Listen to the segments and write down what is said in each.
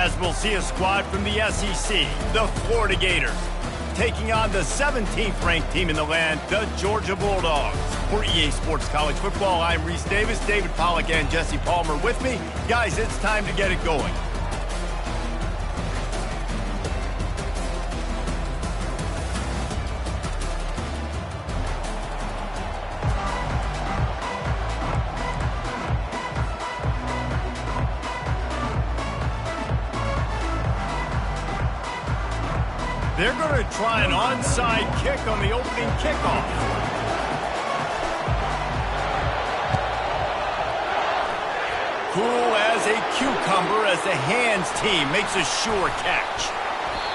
As we'll see a squad from the SEC, the Florida Gators, taking on the 17th ranked team in the land, the Georgia Bulldogs. For EA Sports College Football, I'm Reese Davis, David Pollack and Jesse Palmer with me. Guys, it's time to get it going. They're going to try an onside kick on the opening kickoff. Cool as a cucumber as the hands team makes a sure catch.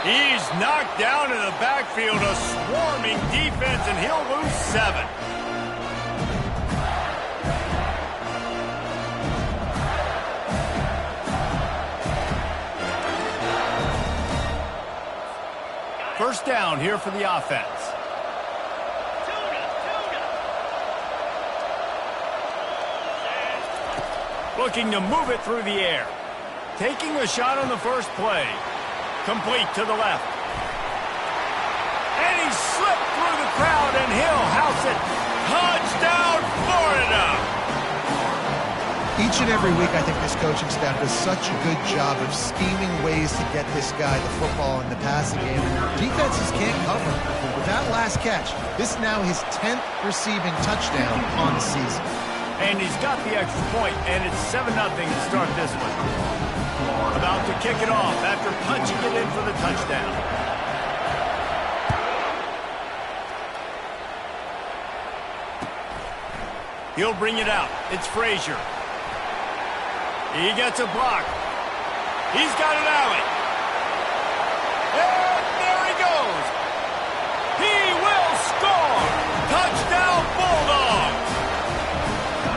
He's knocked down in the backfield, a swarming defense, and he'll lose 7. First down here for the offense. Looking to move it through the air. Taking a shot on the first play. Complete to the left. And he slipped through the crowd and he'll house it. Touchdown, Florida! Each and every week, I think this coaching staff does such a good job of scheming ways to get this guy the football in the passing game. Defenses can't cover. With that last catch, this is now his 10th receiving touchdown on the season. And he's got the extra point, and it's 7-0 to start this one. About to kick it off after punching it in for the touchdown. He'll bring it out. It's Frazier. He gets a block. He's got an alley. And there he goes. He will score. Touchdown, Bulldogs.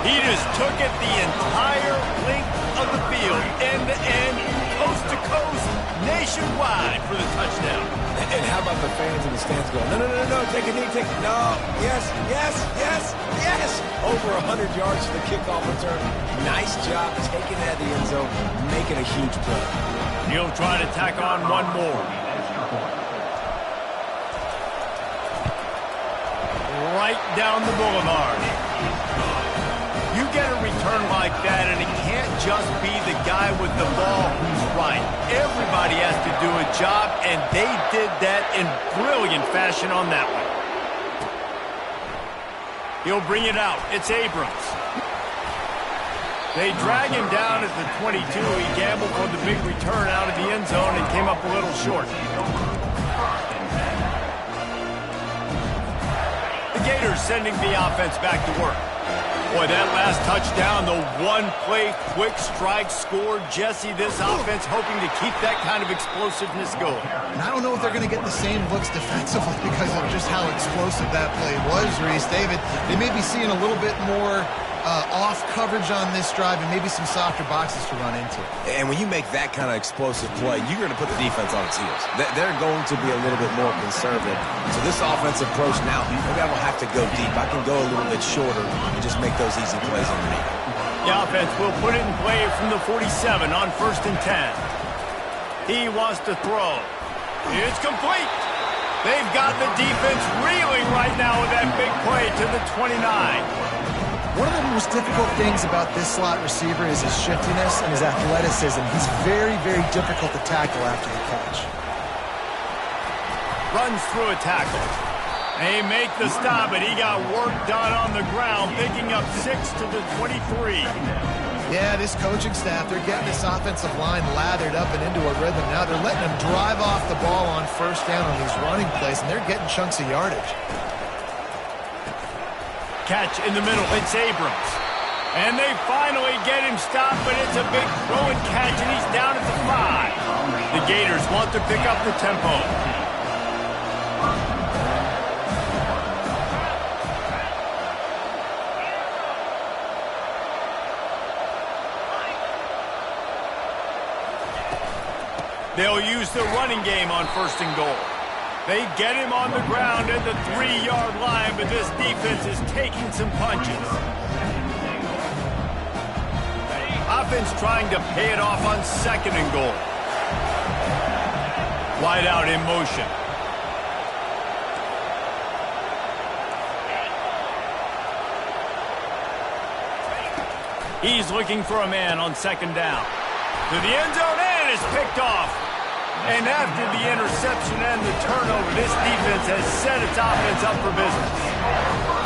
He just took it the entire length of the field, end-to-end, coast-to-coast, nationwide for the touchdown. And how about the fans in the stands going, no, take a knee, no, yes. Over 100 yards for the kickoff return. Nice job taking that to the end zone, making a huge play. He'll try to tack on one more. Right down the boulevard. You get a return like that, and it can't just be the guy with the ball who's right. Everybody has to do a job, and they did that in brilliant fashion on that one. He'll bring it out. It's Abrams. They drag him down at the 22. He gambled for the big return out of the end zone and came up a little short. The Gators sending the offense back to work. Boy, that last touchdown, the one-play quick strike score. Jesse, this offense hoping to keep that kind of explosiveness going. And I don't know if they're going to get the same looks defensively because of just how explosive that play was, Reese. David, they may be seeing a little bit more off coverage on this drive and maybe some softer boxes to run into. And when you make that kind of explosive play, you're going to put the defense on its heels. They're going to be a little bit more conservative. So this offensive approach now, maybe I don't have to go deep. I can go a little bit shorter and just make those easy plays underneath. The offense will put it in play from the 47 on 1st and 10. He wants to throw. It's complete. They've got the defense reeling right now with that big play to the 29. One of the most difficult things about this slot receiver is his shiftiness and his athleticism. He's very, very difficult to tackle after the catch. Runs through a tackle. They make the stop, and he got work done on the ground, picking up 6 to the 23. Yeah, this coaching staff, they're getting this offensive line lathered up and into a rhythm. Now they're letting them drive off the ball on first down on these running plays, and they're getting chunks of yardage. Catch in the middle, it's Abrams. And they finally get him stopped, but it's a big throw and catch, and he's down at the 5. The Gators want to pick up the tempo. They'll use the running game on 1st and goal. They get him on the ground at the 3-yard line, but this defense is taking some punches. Offense trying to pay it off on 2nd and goal. Wide out in motion. He's looking for a man on second down. To the end zone, and it's picked off. And after the interception and the turnover, this defense has set its offense up for business.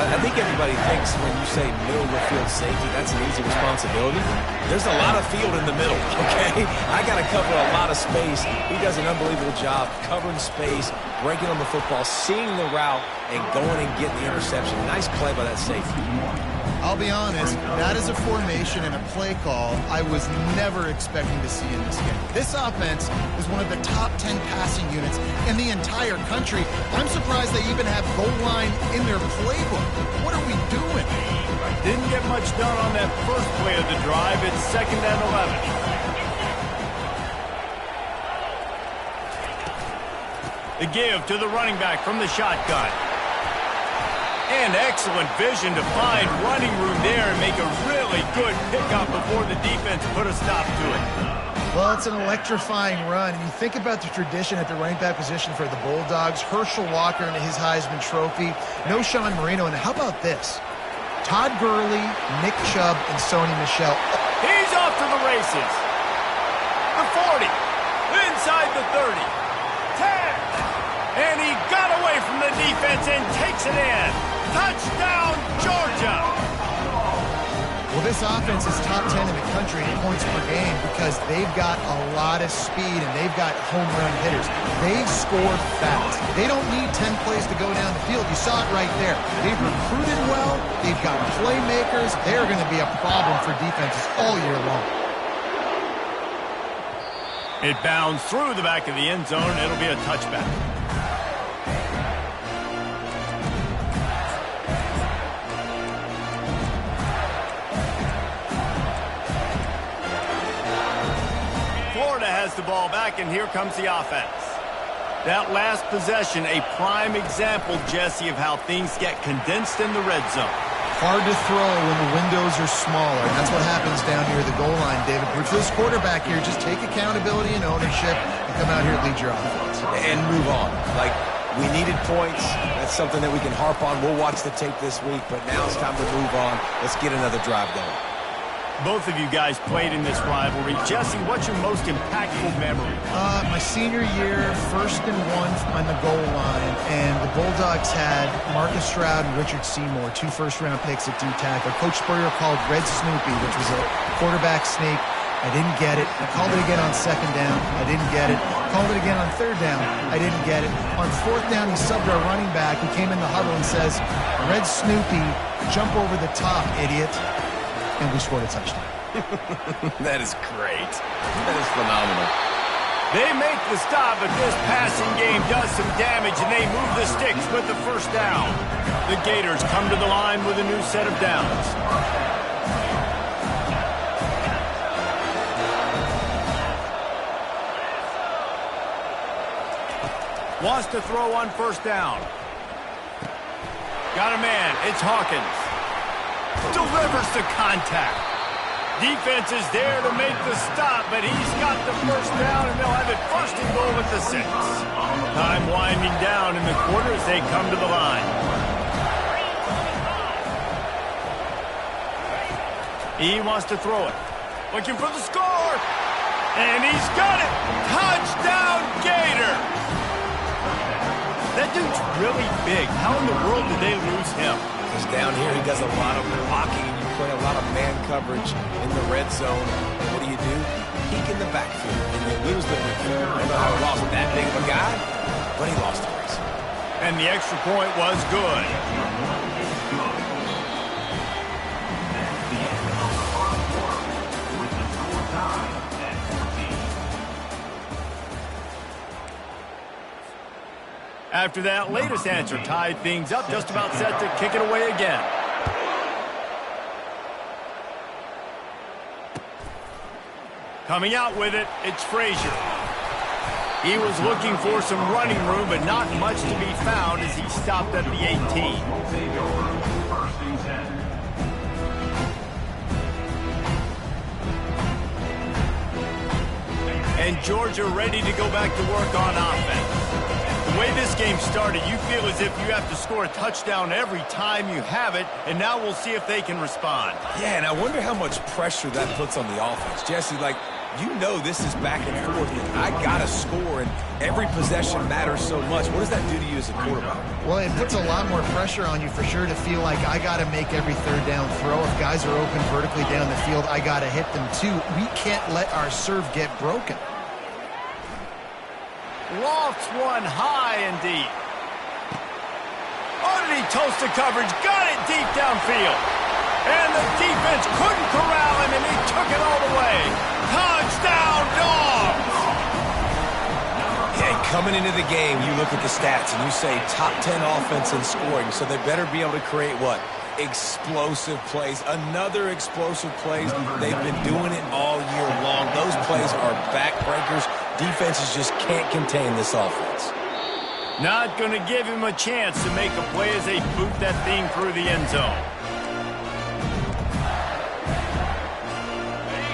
I think everybody thinks when you say middle of the field safety, that's an easy responsibility. There's a lot of field in the middle, okay? I got to cover a lot of space. He does an unbelievable job covering space, breaking on the football, seeing the route, and going and getting the interception. Nice play by that safety. I'll be honest, that is a formation and a play call I was never expecting to see in this game. This offense is one of the top 10 passing units in the entire country. I'm surprised they even have goal line in their playbook. What are we doing? Didn't get much done on that first play of the drive. It's 2nd and 11. The give to the running back from the shotgun. And excellent vision to find running room there and make a really good pickup before the defense put a stop to it. Well, it's an electrifying run. And you think about the tradition at the running back position for the Bulldogs, Herschel Walker and his Heisman Trophy, no Sean Marino. And how about this? Todd Gurley, Nick Chubb, and Sony Michel. He's off to the races. The 40, inside the 30, 10. And he got away from the defense and takes it in. Touchdown, Georgia! Well, this offense is top 10 in the country in points per game because they've got a lot of speed and they've got home run hitters. They've scored fast. They don't need 10 plays to go down the field. You saw it right there. They've recruited well. They've got playmakers. They're going to be a problem for defenses all year long. It bounds through the back of the end zone. It'll be a touchback. Has the ball back, and here comes the offense. That last possession, a prime example, Jesse, of how things get condensed in the red zone. Hard to throw when the windows are smaller. That's what happens down here at the goal line, David. But for this quarterback here, just take accountability and ownership and come out here and lead your offense. And move on. Like, we needed points. That's something that we can harp on. We'll watch the tape this week, but now it's time to move on. Let's get another drive going. Both of you guys played in this rivalry. Jesse, what's your most impactful memory? My senior year, 1st and 1 on the goal line, and the Bulldogs had Marcus Stroud and Richard Seymour, 2 first-round picks at D-tackle. Coach Spurrier called Red Snoopy, which was a quarterback sneak. I didn't get it. I called it again on 2nd down. I didn't get it. Called it again on 3rd down. I didn't get it. On 4th down, he subbed our running back. He came in the huddle and says, Red Snoopy, jump over the top, idiot. And we scored a touchdown. That is great. That is phenomenal. They make the stop, but this passing game does some damage, and they move the sticks with the 1st down. The Gators come to the line with a new set of downs. Wants to throw on 1st down. Got a man. It's Hawkins. Delivers the contact. Defense is there to make the stop, but he's got the 1st down, and they'll have it 1st and goal at the 6. Time winding down in the quarter as they come to the line. He wants to throw it. Looking for the score. And he's got it. Touchdown, Gator. That dude's really big. How in the world did they lose him? Because down here he does a lot of blocking. You play a lot of man coverage in the red zone. And what do? Peek in the backfield. And they lose the receiver. I don't know how he lost that big of a guy, but he lost the race. And the extra point was good. After that latest answer tied things up, just about set to kick it away again. Coming out with it, it's Frazier. He was looking for some running room, but not much to be found as he stopped at the 18. and Georgia ready to go back to work on offense. The way this game started, you feel as if you have to score a touchdown every time you have it, and now we'll see if they can respond. Yeah, and I wonder how much pressure that puts on the offense. Jesse, like, you know this is back and forth, and I got to score, and every possession matters so much. What does that do to you as a quarterback? Well, it puts a lot more pressure on you for sure to feel like I got to make every third down throw. If guys are open vertically down the field, I got to hit them too. We can't let our serve get broken. Lofts one high and deep. Underneath toasted coverage, got it deep downfield. And the defense couldn't corral him, and he took it all the way. Touchdown, Dogs! Yeah, coming into the game, you look at the stats, and you say top 10 offense in scoring, so they better be able to create what? Explosive plays. Another explosive plays. They've been doing it all year long. Those plays are backbreakers. Defenses just can't contain this offense. Not going to give him a chance to make a play as they boot that thing through the end zone.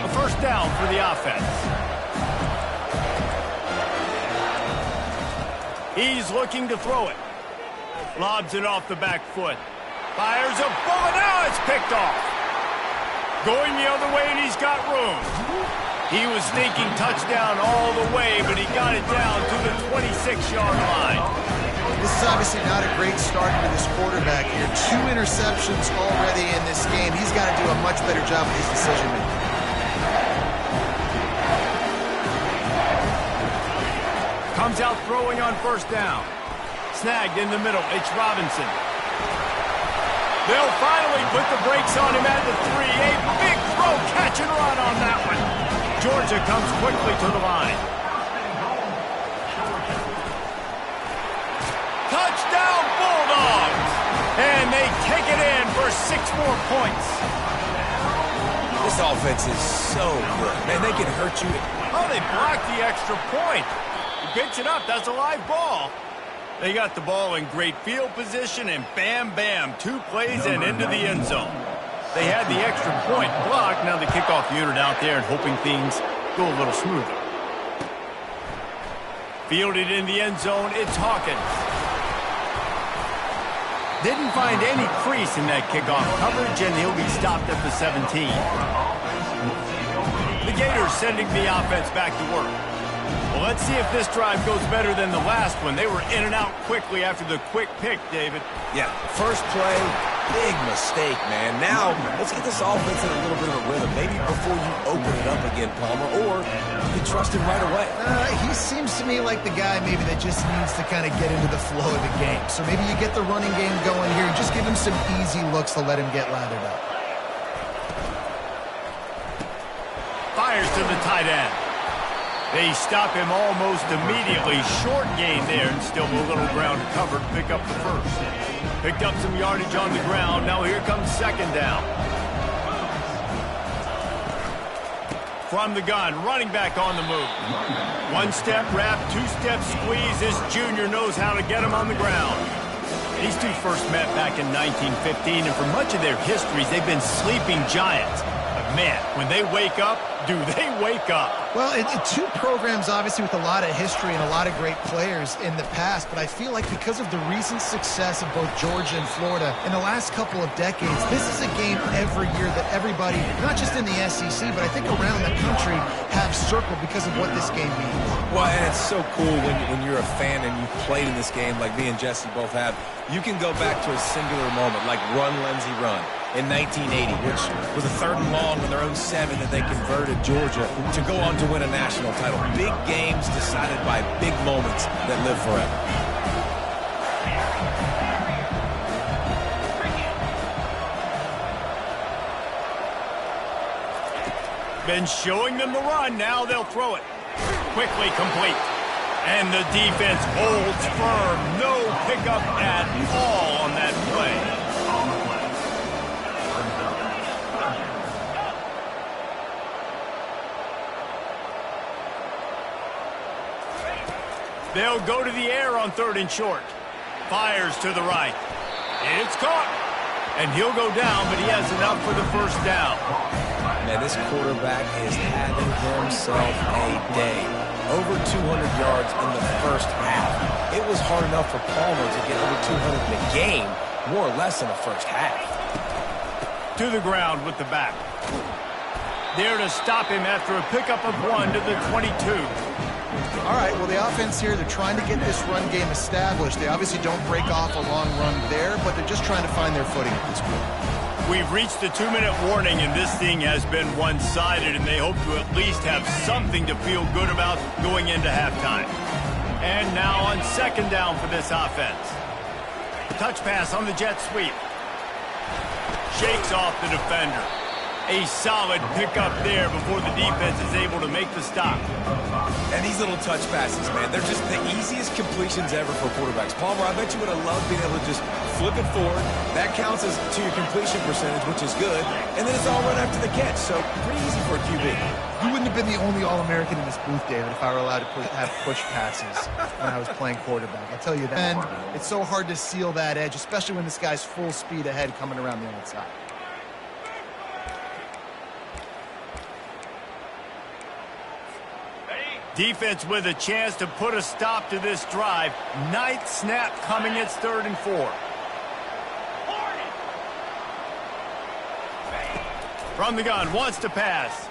A first down for the offense. He's looking to throw it. Lobs it off the back foot. Fires a bullet. Now it's picked off. Going the other way, and he's got room. He was thinking touchdown all the way, but he got it down to the 26-yard line. This is obviously not a great start for this quarterback here. 2 interceptions already in this game. He's got to do a much better job with his decision-making. Comes out throwing on first down. Snagged in the middle. It's Robinson. They'll finally put the brakes on him at the 3. A big throw, catch and run on that one. Georgia comes quickly to the line. Touchdown, Bulldogs! And they take it in for 6 more points. This offense is so good. Man, they can hurt you. Oh, they blocked the extra point. He picks it up. That's a live ball. They got the ball in great field position, and bam, bam, 2 plays and into the end zone. They had the extra point blocked. Now the kickoff unit out there and hoping things go a little smoother. Fielded in the end zone, it's Hawkins. Didn't find any crease in that kickoff coverage, and he'll be stopped at the 17. The Gators sending the offense back to work. Well, let's see if this drive goes better than the last one. They were in and out quickly after the quick pick, David. Yeah, first play, big mistake, man. Now, let's get this offense in a little bit of a rhythm. Maybe before you open it up again, Palmer, or you can trust him right away. He seems to me like the guy maybe that just needs to kind of get into the flow of the game. So maybe you get the running game going here. Just give him some easy looks to let him get lathered up. Fires to the tight end. They stop him almost immediately. Short gain there, and still a little ground to cover to pick up the first. Picked up some yardage on the ground. Now here comes second down. From the gun, running back on the move. 1-step wrap, 2-step squeeze. This junior knows how to get him on the ground. These two first met back in 1915, and for much of their histories, they've been sleeping giants. Man, when they wake up, do they wake up? Well, 2 programs, obviously, with a lot of history and a lot of great players in the past, but I feel like because of the recent success of both Georgia and Florida in the last couple of decades, this is a game every year that everybody, not just in the SEC, but I think around the country, have circled because of what this game means. Well, and it's so cool when you're a fan and you've played in this game like me and Jesse both have. You can go back to a singular moment, like Run, Lindsey, Run in 1980, which was a 3rd and long on their own 7 that they converted Georgia to go on to win a national title. Big games decided by big moments that live forever. Been showing them the run. Now they'll throw it. Quickly complete. And the defense holds firm. No pickup at all on that play. They'll go to the air on 3rd and short. Fires to the right. It's caught. And he'll go down, but he has enough for the first down. Man, this quarterback is having himself a day. 200 yards in the first half. It was hard enough for Palmer to get over 200 in a game, more or less in the first half. To the ground with the back. There to stop him after a pickup of 1 to the 22. All right, well, the offense here, they're trying to get this run game established. They obviously don't break off a long run there, but they're just trying to find their footing at this point. We've reached the 2-minute warning, and this thing has been one-sided, and they hope to at least have something to feel good about going into halftime. And now on second down for this offense. Touch pass on the jet sweep. Shakes off the defender. A solid pickup there before the defense is able to make the stop. And these little touch passes, man, they're just the easiest completions ever for quarterbacks. Palmer, I bet you would have loved being able to just flip it forward. That counts as to your completion percentage, which is good. And then it's all run after the catch, so pretty easy for a QB. You wouldn't have been the only All-American in this booth, David, if I were allowed to have push passes when I was playing quarterback. I'll tell you that. And it's so hard to seal that edge, especially when this guy's full speed ahead coming around the outside. Defense with a chance to put a stop to this drive. Ninth snap coming. It's 3rd and 4. From the gun, wants to pass.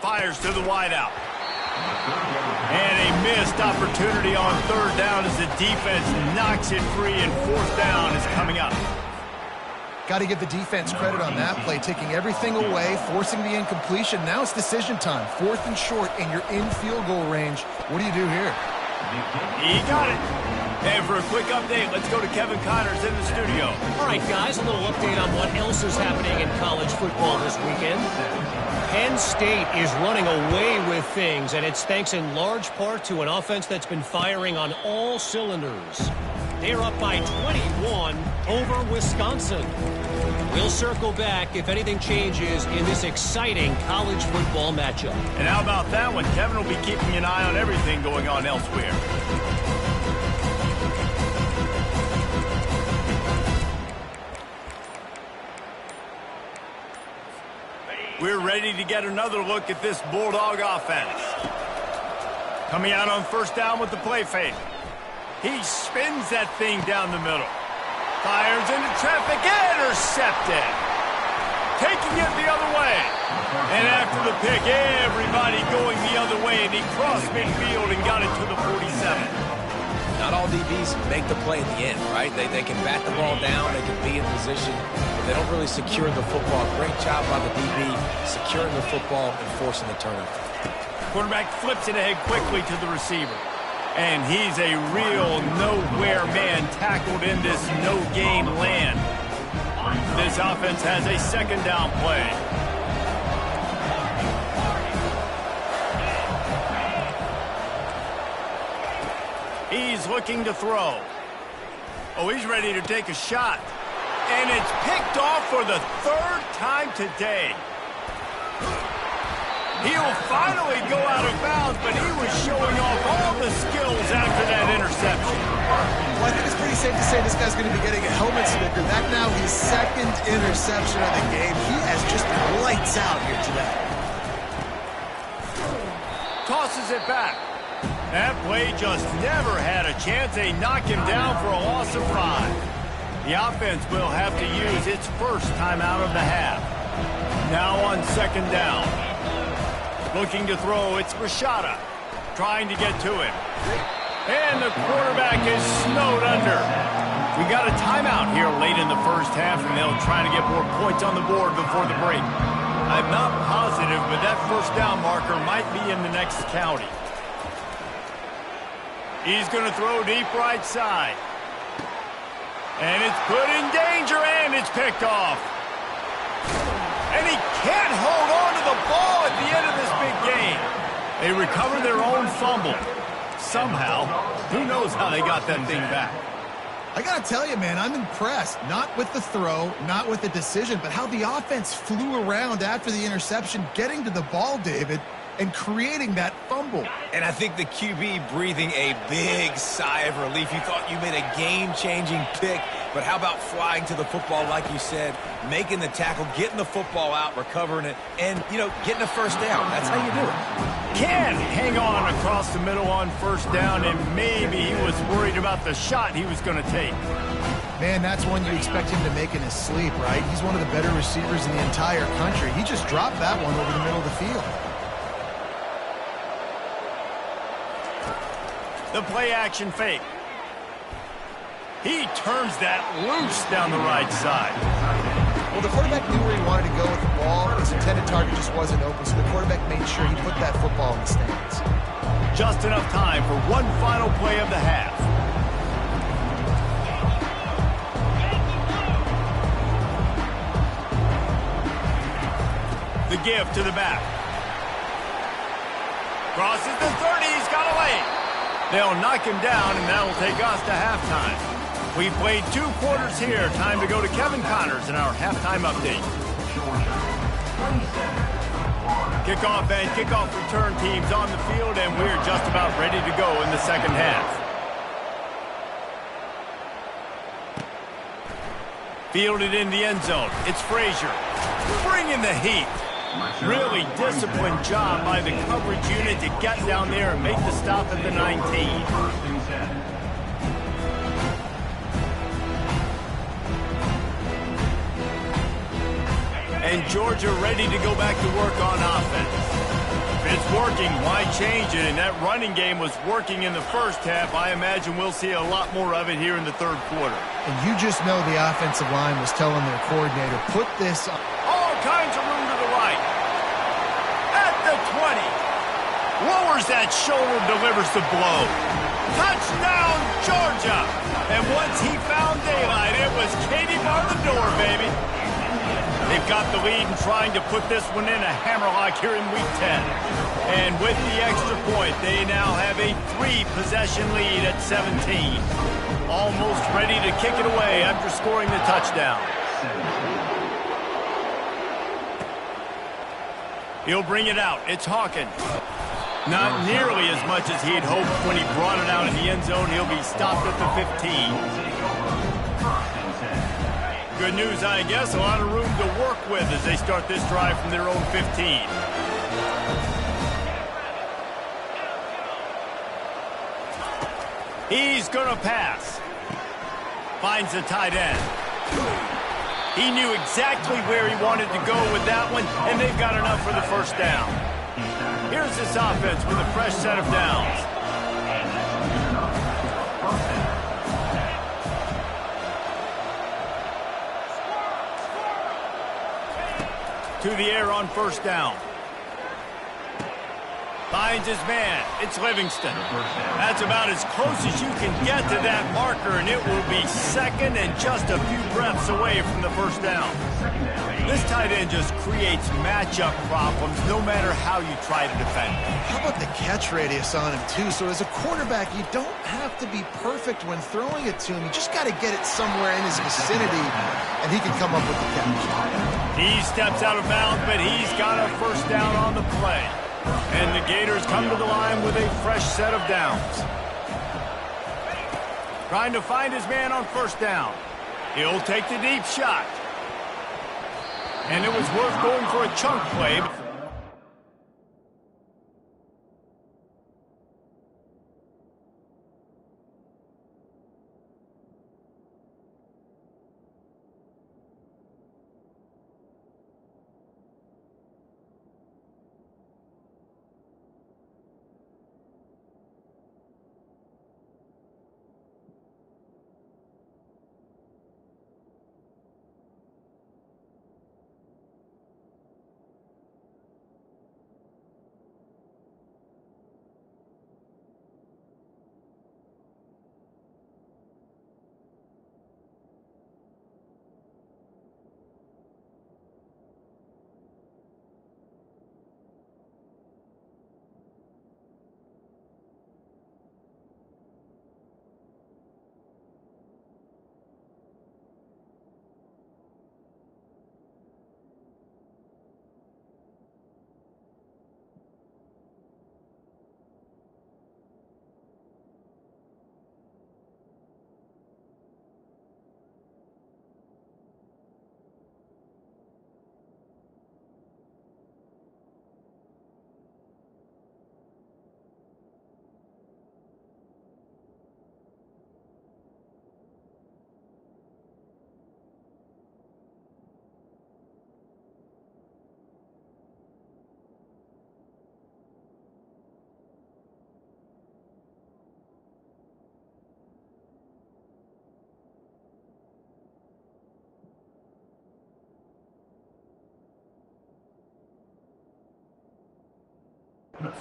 Fires to the wideout. And a missed opportunity on 3rd down as the defense knocks it free, and 4th down is coming up. Got to give the defense credit on that play, taking everything away, forcing the incompletion. Now it's decision time. 4th and short, and you're in field goal range. What do you do here? He got it. And for a quick update, let's go to Kevin Connors in the studio. All right, guys, a little update on what else is happening in college football this weekend. Penn State is running away with things, and it's thanks in large part to an offense that's been firing on all cylinders. They're up by 21 over Wisconsin. We'll circle back if anything changes in this exciting college football matchup. And how about that one? Kevin will be keeping an eye on everything going on elsewhere. We're ready to get another look at this Bulldog offense. Coming out on 1st down with the play fake. He spins that thing down the middle. Fires into traffic, intercepted. Taking it the other way. And after the pick, everybody going the other way. And he crossed midfield and got it to the 47. Not all DBs make the play at the end, right? They can bat the ball down, they can be in position. They don't really secure the football. Great job by the DB securing the football and forcing the turnover. Quarterback flips it ahead quickly to the receiver. And he's a real nowhere man tackled in this no-gain land. This offense has a 2nd down play. He's looking to throw. Oh, he's ready to take a shot. And it's picked off for the 3rd time today. He'll finally go out of bounds, but he was showing off all the skills after that interception. Well, I think it's pretty safe to say this guy's going to be getting a helmet sticker. That now his 2nd interception of the game. He has just lights out here today. Tosses it back. That play just never had a chance. They knock him down for a loss of 5. The offense will have to use its first timeout of the half. Now on 2nd down. Looking to throw, it's Rashada. Trying to get to him. And the quarterback is snowed under. We got a timeout here late in the first half, and they'll try to get more points on the board before the break. I'm not positive, but that 1st down marker might be in the next county. He's going to throw deep right side. And it's put in danger, and it's picked off. And he can't hold on to the ball at the end of this big game. They recover their own fumble. Somehow, who knows how they got that thing back. I got to tell you, man, I'm impressed. Not with the throw, not with the decision, but how the offense flew around after the interception, getting to the ball, David. and creating that fumble. And I think the QB breathing a big sigh of relief. You thought you made a game-changing pick, but how about flying to the football, like you said, making the tackle, getting the football out, recovering it, and, you know, getting a first down. That's how you do it. Can hang on across the middle on first down, and maybe he was worried about the shot he was going to take. Man, that's one you expect him to make in his sleep, right? He's one of the better receivers in the entire country. He just dropped that one over the middle of the field. The play action fake. He turns that loose down the right side. Well, the quarterback knew where he wanted to go with the ball. His intended target just wasn't open, so the quarterback made sure he put that football in the stands. Just enough time for one final play of the half. The give to the back. Crosses the 30, he's got a lane. They'll knock him down, and that'll take us to halftime. We've played 2 quarters here. Time to go to Kevin Connors in our halftime update. Kickoff and kickoff return teams on the field, and we're just about ready to go in the second half. Fielded in the end zone. It's Frazier. Bringing the heat. Really disciplined job by the coverage unit to get down there and make the stop at the 19. And Georgia ready to go back to work on offense. If it's working, why change it? And that running game was working in the first half. I imagine we'll see a lot more of it here in the third quarter. And you just know the offensive line was telling their coordinator, put this on. All kinds of room to the right. At the 20. Lowers that shoulder, delivers the blow. Touchdown, Georgia. And once he found daylight, it was Katie bar the door, baby. They've got the lead and trying to put this one in a hammerlock here in Week 10. And with the extra point, they now have a 3-possession lead at 17. Almost ready to kick it away after scoring the touchdown. He'll bring it out. It's Hawkins. Not nearly as much as he'd hoped when he brought it out in the end zone. He'll be stopped at the 15. Good news, I guess. A lot of room to work with as they start this drive from their own 15. He's going to pass. Finds the tight end. He knew exactly where he wanted to go with that one, and they've got enough for the first down. Here's this offense with a fresh set of downs. To the air on first down. Finds his man. It's Livingston. That's about as close as you can get to that marker, and it will be second and just a few breaths away from the first down. This tight end just creates matchup problems no matter how you try to defend him. How about the catch radius on him, too? So as a quarterback, you don't have to be perfect when throwing it to him. You just got to get it somewhere in his vicinity, and he can come up with the catch. He steps out of bounds, but he's got a first down on the play. And the Gators come to the line with a fresh set of downs. Trying to find his man on first down. He'll take the deep shot. And it was worth going for a chunk play.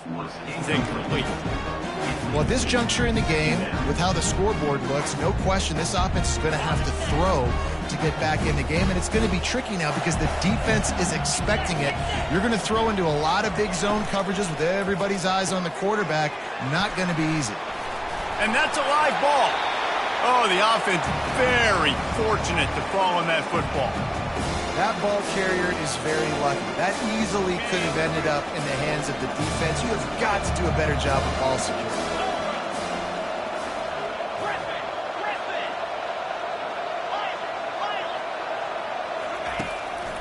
He's incomplete. Well, at this juncture in the game, with how the scoreboard looks, no question this offense is going to have to throw to get back in the game, and it's going to be tricky now because the defense is expecting it. You're going to throw into a lot of big zone coverages with everybody's eyes on the quarterback. Not going to be easy. And that's a live ball. Oh, the offense very fortunate to fall on that football. That ball carrier is very lucky. That easily could have ended up in the hands of the defense. You have got to do a better job of ball security.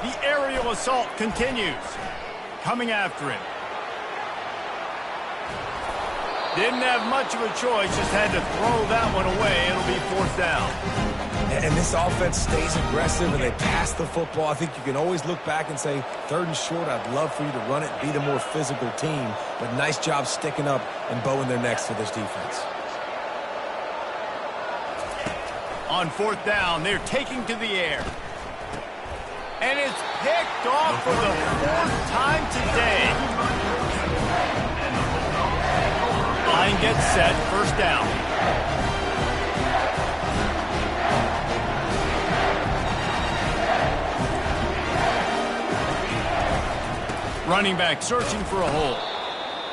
The aerial assault continues. Coming after him. Didn't have much of a choice, just had to throw that one away. It'll be fourth down. And this offense stays aggressive and they pass the football. I think you can always look back and say, 3rd and short, I'd love for you to run it, be the more physical team. But nice job sticking up and bowing their necks for this defense. On 4th down, they're taking to the air. And it's picked off for the 4th time today. Line gets set, first down. Running back searching for a hole.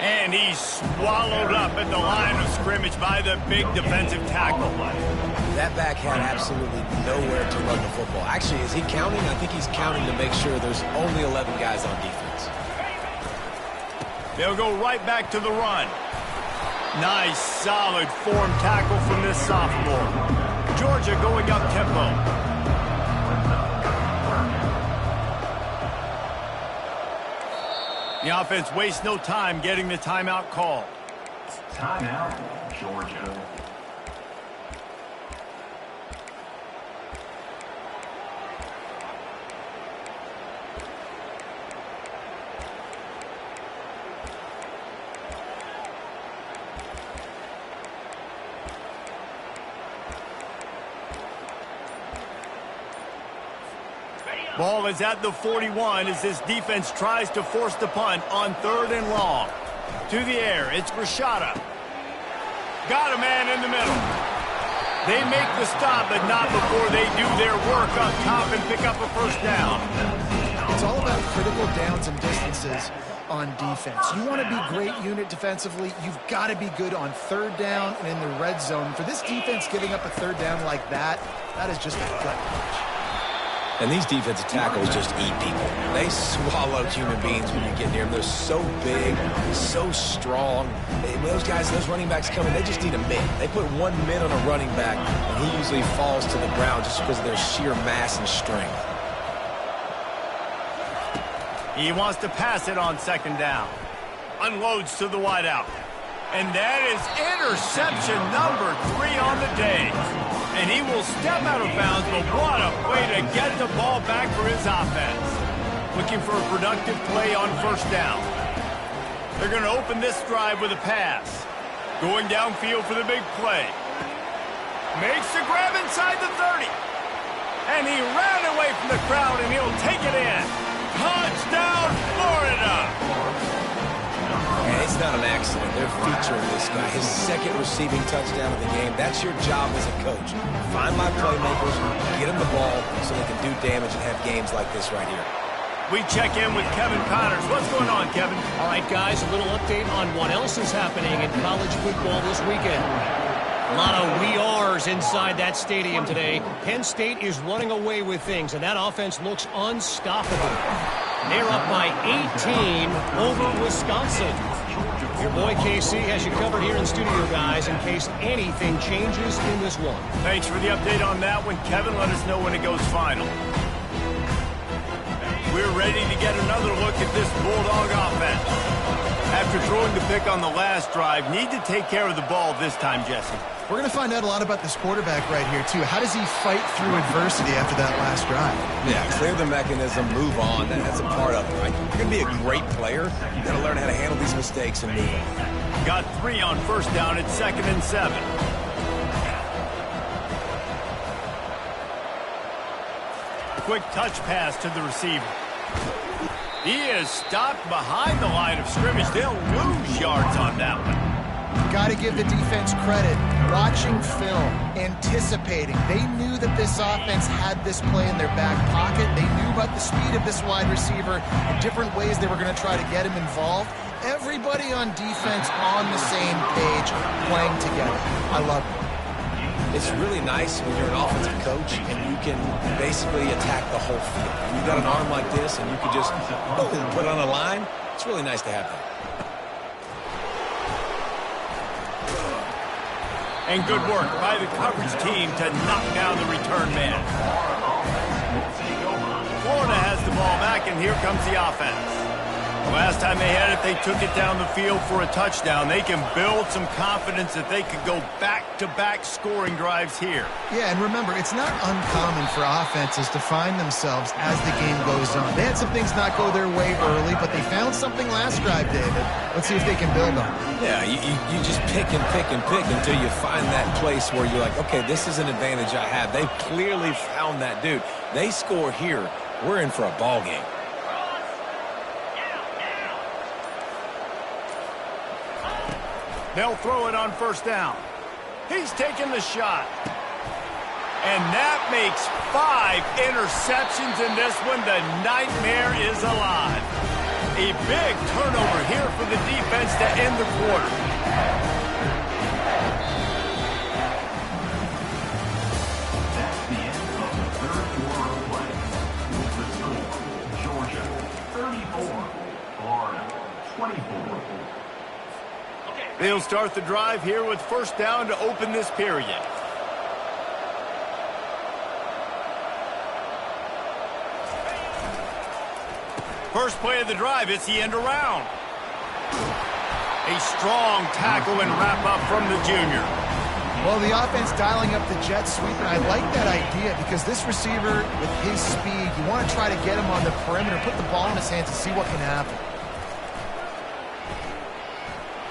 And he's swallowed up at the line of scrimmage by the big defensive tackle. That back had absolutely nowhere to run the football. Actually, is he counting? I think he's counting to make sure there's only 11 guys on defense. They'll go right back to the run. Nice, solid form tackle from this sophomore. Georgia going up tempo. The offense wastes no time getting the timeout call. Timeout, Georgia. Ball is at the 41 as this defense tries to force the punt on 3rd and long. To the air, it's Rashada. Got a man in the middle. They make the stop, but not before they do their work up top and pick up a first down. It's all about critical downs and distances on defense. You want to be great unit defensively, you've got to be good on 3rd down and in the red zone. For this defense giving up a 3rd down like that, that is just a gut punch. And these defensive tackles just eat people. They swallow human beings when you get near them. They're so big, so strong. When those guys, those running backs come in, they just need a mid. They put 1 mid on a running back, and he usually falls to the ground just because of their sheer mass and strength. He wants to pass it on 2nd down. Unloads to the wideout. And that is interception number 3 on the day. And he will step out of bounds, but what a play to get the ball back for his offense. Looking for a productive play on 1st down. They're going to open this drive with a pass. Going downfield for the big play. Makes the grab inside the 30. And he ran away from the crowd, and he'll take it in. Touchdown, Florida! And it's not an accident. They're featuring this guy. His 2nd receiving touchdown of the game. That's your job as a coach. Find my playmakers, get them the ball so they can do damage and have games like this right here. We check in with Kevin Connors. What's going on, Kevin? All right, guys, a little update on what else is happening in college football this weekend. A lot of we are's inside that stadium today. Penn State is running away with things, and that offense looks unstoppable. They're up by 18 over Wisconsin. Your boy KC has you covered here in studio, guys, in case anything changes in this one. Thanks for the update on that one, Kevin. Let us know when it goes final. We're ready to get another look at this Bulldog offense. After throwing the pick on the last drive, need to take care of the ball this time, Jesse. We're going to find out a lot about this quarterback right here, too. How does he fight through adversity after that last drive? Yeah, clear the mechanism, move on. That's a part of it, right? You're going to be a great player. You've got to learn how to handle these mistakes and move on. Got 3 on 1st down at 2nd and 7. Quick touch pass to the receiver. He is stopped behind the line of scrimmage. They'll lose yards on that one. Got to give the defense credit. Watching film, anticipating. They knew that this offense had this play in their back pocket. They knew about the speed of this wide receiver and different ways they were going to try to get him involved. Everybody on defense on the same page, playing together. I love it. It's really nice when you're an offensive coach and you can basically attack the whole field. You've got an arm like this and you can just put it on a line. It's really nice to have that. And good work by the coverage team to knock down the return man. Florida has the ball back, and here comes the offense. Last time they had it, they took it down the field for a touchdown. They can build some confidence that they could go back-to-back scoring drives here. Yeah, and remember, it's not uncommon for offenses to find themselves as the game goes on. They had some things not go their way early, but they found something last drive, David. Let's see if they can build on it. Yeah, you just pick and pick and pick until you find that place where you're like, okay, this is an advantage I have. They've clearly found that dude. They score here, we're in for a ball game. They'll throw it on first down. He's taking the shot. And that makes 5 interceptions in this one. The nightmare is alive. A big turnover here for the defense to end the quarter. That's the end of the third quarter of play. With the score, Georgia 34, Florida 24. They'll start the drive here with first down to open this period. First play of the drive, it's the end around. A strong tackle and wrap up from the junior. Well, the offense dialing up the jet sweep, and I like that idea because this receiver, with his speed, you want to try to get him on the perimeter, put the ball in his hands and see what can happen.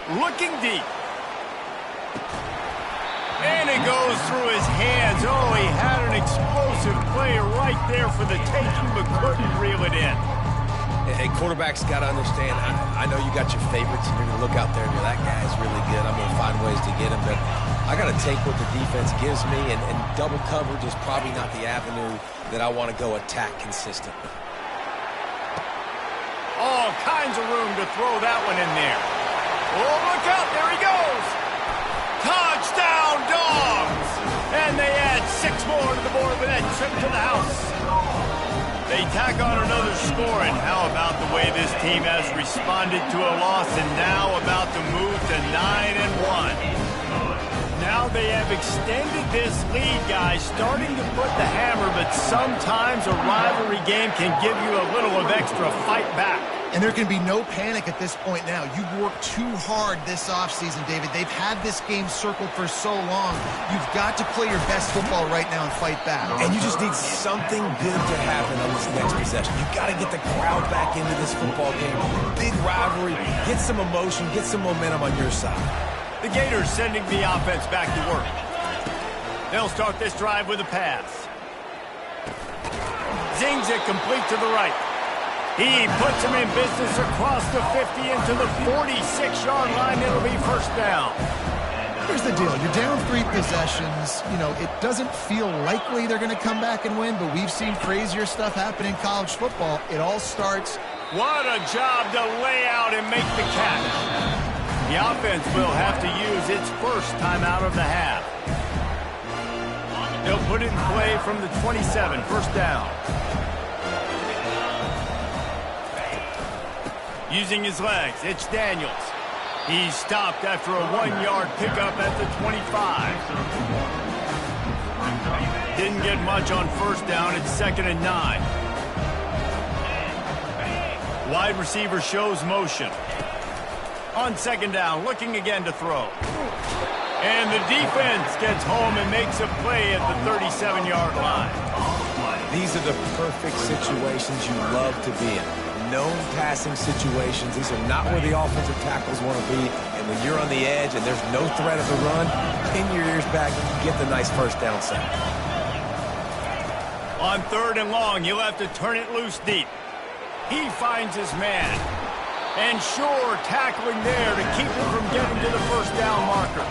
Looking deep. And it goes through his hands. Oh, he had an explosive play right there for the taking, but couldn't reel it in. Hey, quarterback's got to understand, I know you got your favorites, and you're going to look out there and you're, that guy's really good. I'm going to find ways to get him, but I got to take what the defense gives me, and double coverage is probably not the avenue that I want to go attack consistently. All kinds of room to throw that one in there. Oh, look out, there he goes. Touchdown, Dogs! And they add 6 more to the board with that trip to the house. They tack on another score, and how about the way this team has responded to a loss and now about to move to 9-1. Now they have extended this lead, guys, starting to put the hammer, but sometimes a rivalry game can give you a little of extra fight back. And there can be no panic at this point now. You've worked too hard this offseason, David. They've had this game circled for so long. You've got to play your best football right now and fight back. And you just need something good to happen on this next possession. You've got to get the crowd back into this football game. Big rivalry. Get some emotion. Get some momentum on your side. The Gators sending the offense back to work. They'll start this drive with a pass. Zings it complete to the right. He puts him in business across the 50 into the 46-yard line. It'll be first down. Here's the deal. You're down 3 possessions. You know, it doesn't feel likely they're going to come back and win, but we've seen crazier stuff happen in college football. It all starts. What a job to lay out and make the catch. The offense will have to use its first time out of the half. They'll put it in play from the 27, first down. Using his legs, it's Daniels. He's stopped after a 1-yard pickup at the 25. Didn't get much on first down. It's 2nd and 9. Wide receiver shows motion. On 2nd down, looking again to throw. And the defense gets home and makes a play at the 37-yard line. These are the perfect situations you love to be in. Known passing situations. These are not where the offensive tackles want to be. And when you're on the edge and there's no threat of the run, pin your ears back and get the nice first down sack. On 3rd and long, you'll have to turn it loose deep. He finds his man. And sure, tackling there to keep him from getting to the first down marker.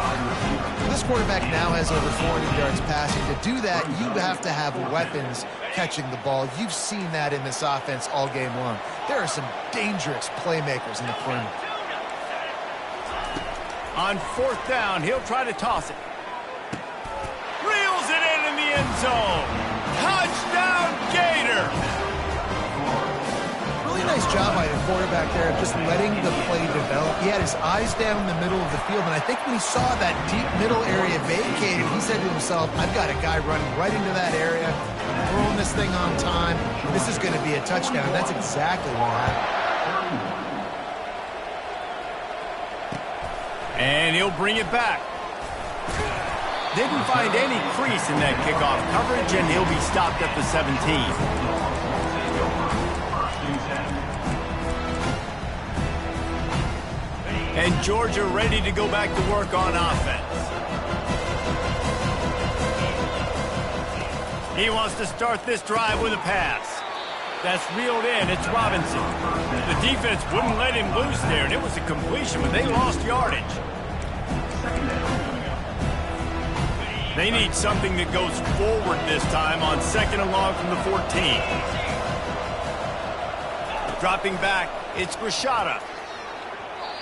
This quarterback now has over 400 yards passing. To do that, you have to have weapons catching the ball. You've seen that in this offense all game long. There are some dangerous playmakers in the perimeter. On fourth down, he'll try to toss it. Reels it in the end zone. Touchdown, Gator! Really nice job by the quarterback there of just letting the play develop. He had his eyes down the middle of the field, and I think when he saw that deep middle area vacated, he said to himself, I've got a guy running right into that area, throwing this thing on time. This is going to be a touchdown. That's exactly what happened. And he'll bring it back. Didn't find any crease in that kickoff coverage, and he'll be stopped at the 17. And Georgia ready to go back to work on offense. He wants to start this drive with a pass. That's reeled in. It's Robinson. The defense wouldn't let him loose there, and it was a completion, but they lost yardage. They need something that goes forward this time on second and long from the 14. Dropping back, it's Rashada.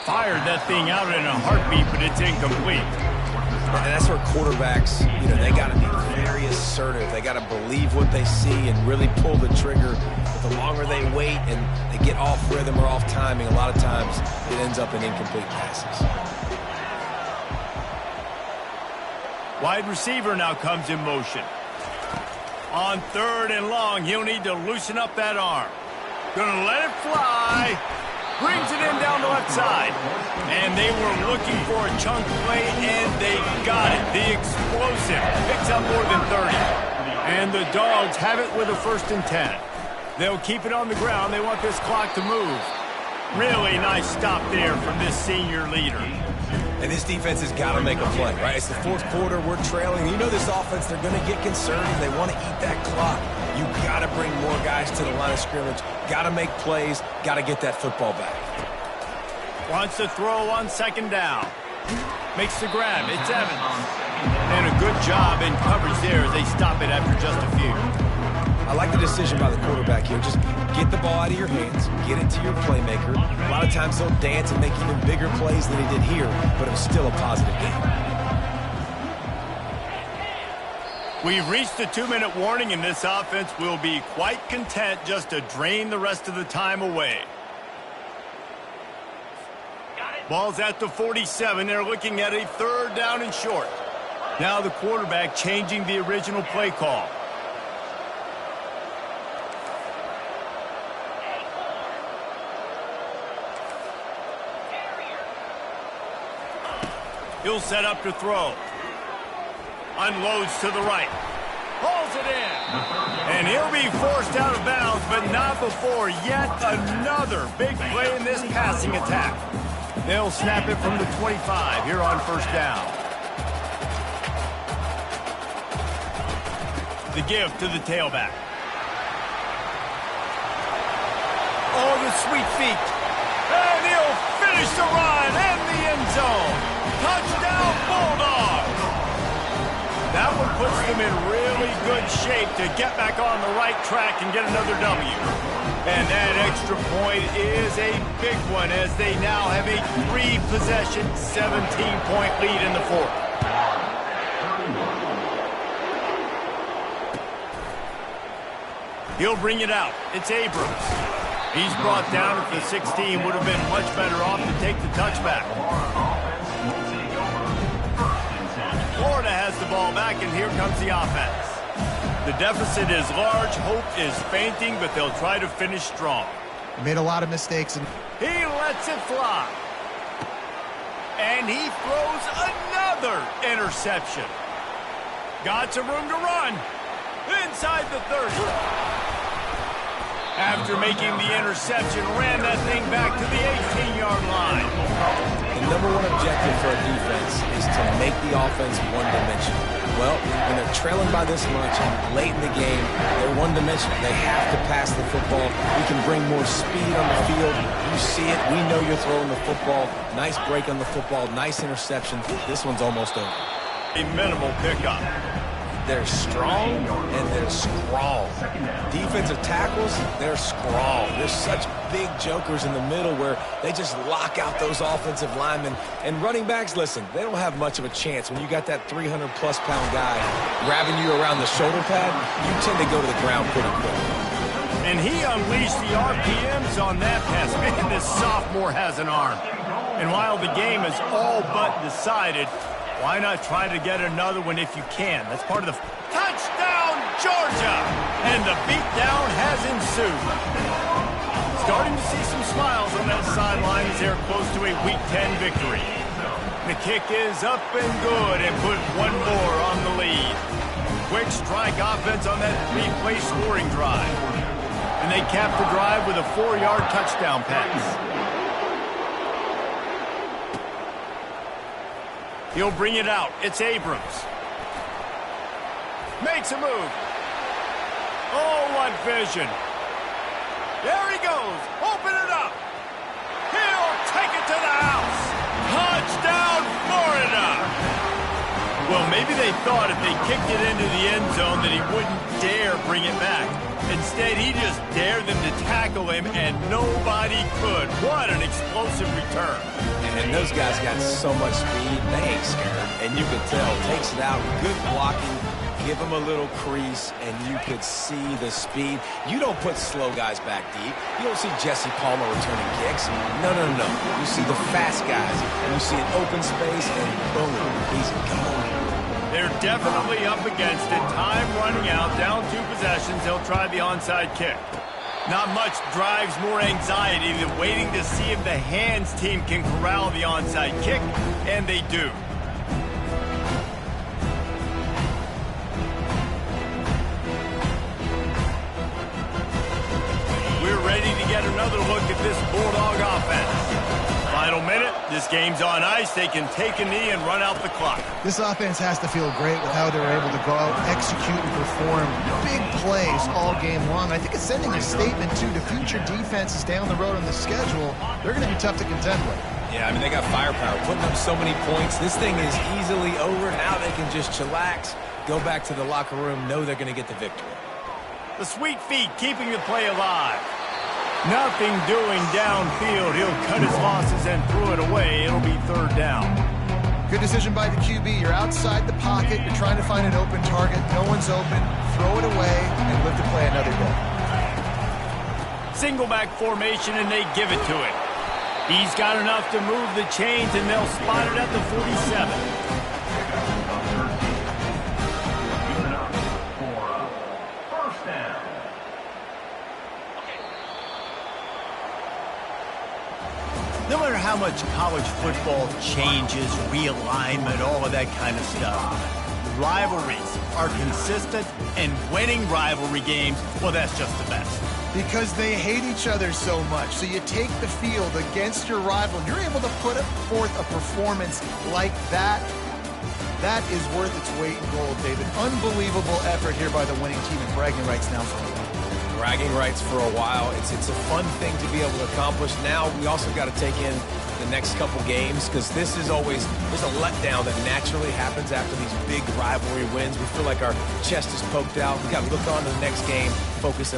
Fired that thing out in a heartbeat, but it's incomplete. And that's where quarterbacks, they got to be very assertive. They got to believe what they see and really pull the trigger. But the longer they wait and they get off rhythm or off timing, a lot of times it ends up in incomplete passes. Wide receiver now comes in motion. On third and long, he'll need to loosen up that arm. Gonna let it fly. Brings it in down the left side. And they were looking for a chunk play, and they got it. The explosive picks up more than 30. And the Dogs have it with a 1st and 10. They'll keep it on the ground. They want this clock to move. Really nice stop there from this senior leader. And this defense has got to make a play, right? It's the 4th quarter. We're trailing. This offense, they're going to get conservative. They want to eat that clock. You got to bring more guys to the line of scrimmage. Got to make plays. Got to get that football back. Wants to throw on second down. Makes the grab. It's Evans. And a good job in coverage there as they stop it after just a few. I like the decision by the quarterback here. Just get the ball out of your hands, get it to your playmaker. A lot of times he'll dance and make even bigger plays than he did here, but it was still a positive game. We've reached the 2-minute warning, and this offense will be quite content just to drain the rest of the time away. Ball's at the 47. They're looking at a 3rd down and short. Now the quarterback changing the original play call. He'll set up to throw. Unloads to the right. Pulls it in. And he'll be forced out of bounds, but not before yet another big play in this passing attack. They'll snap it from the 25 here on 1st down. The give to the tailback. Oh, the sweet feet. And he'll finish the run in the end zone. Touchdown, Bulldogs! That one puts them in really good shape to get back on the right track and get another W. And that extra point is a big one as they now have a 3-possession, 17-point lead in the 4th. He'll bring it out. It's Abrams. He's brought down at the 16. Would have been much better off to take the touchback. Florida has the ball back, and here comes the offense. The deficit is large. Hope is fainting, but they'll try to finish strong. Made a lot of mistakes. He lets it fly. And he throws another interception. Got some room to run. Inside the 30. After making the interception, ran that thing back to the 18-yard line. And number one objective for a defense is to make the offense one-dimensional. Well, when they're trailing by this much and late in the game, they're one-dimensional. They have to pass the football. We can bring more speed on the field. You see it. We know you're throwing the football. Nice break on the football. Nice interception. This one's almost over. A minimal pickup. They're strong and they're scrawl. Defensive tackles, they're scrawl. There's such big jokers in the middle where they just lock out those offensive linemen. And running backs, listen, they don't have much of a chance. When you got that 300-plus pound guy grabbing you around the shoulder pad, you tend to go to the ground pretty quick. And he unleashed the RPMs on that pass. Man, this sophomore has an arm. And while the game is all but decided, why not try to get another one if you can? That's part of the touchdown, Georgia! And the beatdown has ensued. Starting to see some smiles on that sideline as they're close to a Week 10 victory. The kick is up and good and put one more on the lead. Quick strike offense on that 3-play scoring drive. And they cap the drive with a 4-yard touchdown pass. He'll bring it out. It's Abrams. Makes a move. Oh, what vision. There he goes. Open it up. He'll take it to the house. Touchdown, Florida. Well, maybe they thought if they kicked it into the end zone that he wouldn't dare bring it back. Instead, he just dared them to tackle him, and nobody could. What an explosive return. And those guys got so much speed, they ain't scared. And you can tell, takes it out, good blocking, give them a little crease, and you could see the speed. You don't put slow guys back deep. You don't see Jesse Palmer returning kicks. No. You see the fast guys, and you see an open space, and boom, he's gone. They're definitely up against it. Time running out, down 2 possessions. They'll try the onside kick. Not much drives more anxiety than waiting to see if the hands team can corral the onside kick, and they do. We're ready to get another look at this Bulldog offense. Final minute, this game's on ice. They can take a knee and run out the clock. This offense has to feel great with how they're able to go out, execute, and perform big plays all game long. I think it's sending a statement, too, to future defenses down the road on the schedule. They're going to be tough to contend with. Yeah, I mean, they got firepower, putting up so many points. This thing is easily over. Now they can just chillax, go back to the locker room, know they're going to get the victory. The sweet feet keeping the play alive. Nothing doing downfield. He'll cut his losses and throw it away. It'll be 3rd down. Good decision by the QB. You're outside the pocket. You're trying to find an open target. No one's open. Throw it away and live to play another day. Single back formation, and they give it to him. He's got enough to move the chains, and they'll spot it at the 47. No matter how much college football changes, realignment, all of that kind of stuff, rivalries are consistent, and winning rivalry games, well, that's just the best. Because they hate each other so much. So you take the field against your rival, and you're able to put forth a performance like that. That is worth its weight in gold, David. Unbelievable effort here by the winning team, and bragging rights now for a while. Bragging rights for a while. It's a fun thing to be able to accomplish. Now we also got to take in the next couple games, because this is always, there's a letdown that naturally happens after these big rivalry wins. We feel like our chest is poked out. We got to look on to the next game, focus